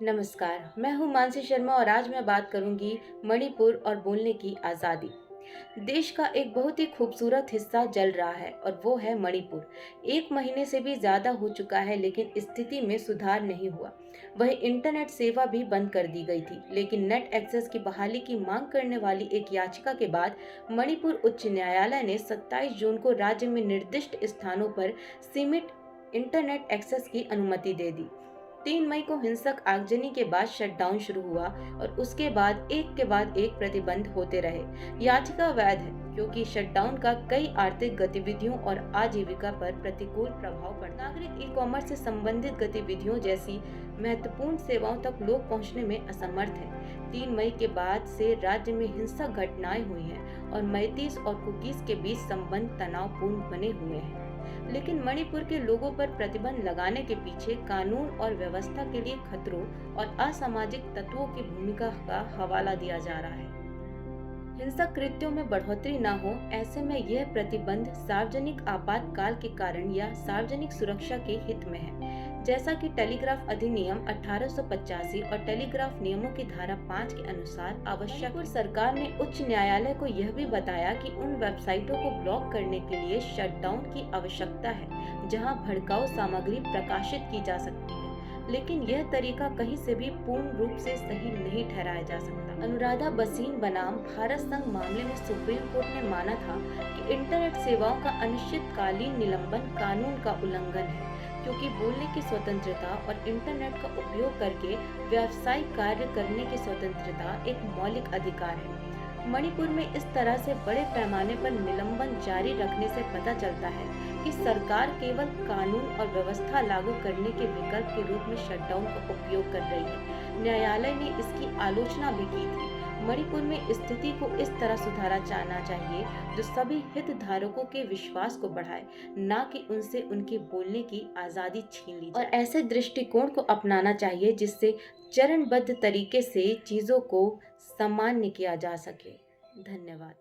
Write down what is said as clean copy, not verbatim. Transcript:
नमस्कार, मैं हूँ मानसी शर्मा और आज मैं बात करूंगी मणिपुर और बोलने की आज़ादी। देश का एक बहुत ही खूबसूरत हिस्सा जल रहा है और वो है मणिपुर। 1 महीने से भी ज़्यादा हो चुका है लेकिन स्थिति में सुधार नहीं हुआ। वहीं इंटरनेट सेवा भी बंद कर दी गई थी, लेकिन नेट एक्सेस की बहाली की मांग करने वाली एक याचिका के बाद मणिपुर उच्च न्यायालय ने 27 जून को राज्य में निर्दिष्ट स्थानों पर सीमित इंटरनेट एक्सेस की अनुमति दे दी। 3 मई को हिंसक आगजनी के बाद शटडाउन शुरू हुआ और उसके बाद एक प्रतिबंध होते रहे। याचिका वैध है क्योंकि शटडाउन का कई आर्थिक गतिविधियों और आजीविका पर प्रतिकूल प्रभाव पड़ता है। नागरिक ई कॉमर्स से संबंधित गतिविधियों जैसी महत्वपूर्ण सेवाओं तक लोग पहुंचने में असमर्थ हैं। 3 मई के बाद से राज्य में हिंसक घटनाएं हुई हैं और मैतीस और कुकीज के बीच संबंध तनावपूर्ण बने हुए हैं। लेकिन मणिपुर के लोगों पर प्रतिबंध लगाने के पीछे कानून और व्यवस्था के लिए खतरों और असामाजिक तत्वों की भूमिका का हवाला दिया जा रहा है। हिंसक कृत्यों में बढ़ोतरी न हो, ऐसे में यह प्रतिबंध सार्वजनिक आपातकाल के कारण या सार्वजनिक सुरक्षा के हित में है, जैसा कि टेलीग्राफ अधिनियम 1885 और टेलीग्राफ नियमों की धारा 5 के अनुसार आवश्यक। मणिपुर सरकार ने उच्च न्यायालय को यह भी बताया कि उन वेबसाइटों को ब्लॉक करने के लिए शटडाउन की आवश्यकता है जहां भड़काऊ सामग्री प्रकाशित की जा सकती है, लेकिन यह तरीका कहीं से भी पूर्ण रूप से सही नहीं ठहराया जा सकता। अनुराधा भसीन बनाम भारत संघ मामले में सुप्रीम कोर्ट ने माना था कि इंटरनेट सेवाओं का अनिश्चितकालीन निलंबन कानून का उल्लंघन है, क्योंकि बोलने की स्वतंत्रता और इंटरनेट का उपयोग करके व्यावसायिक कार्य करने की स्वतंत्रता एक मौलिक अधिकार है। मणिपुर में इस तरह से बड़े पैमाने पर निलंबन जारी रखने से पता चलता है कि सरकार केवल कानून और व्यवस्था लागू करने के विकल्प के रूप में शटडाउन का उपयोग कर रही है। न्यायालय ने इसकी आलोचना भी की थी। मणिपुर में स्थिति को इस तरह सुधारा जाना चाहिए जो सभी हितधारकों के विश्वास को बढ़ाए, न कि उनसे उनके बोलने की आज़ादी छीन ली जाए। और ऐसे दृष्टिकोण को अपनाना चाहिए जिससे चरणबद्ध तरीके से चीज़ों को सामान्य किया जा सके। धन्यवाद।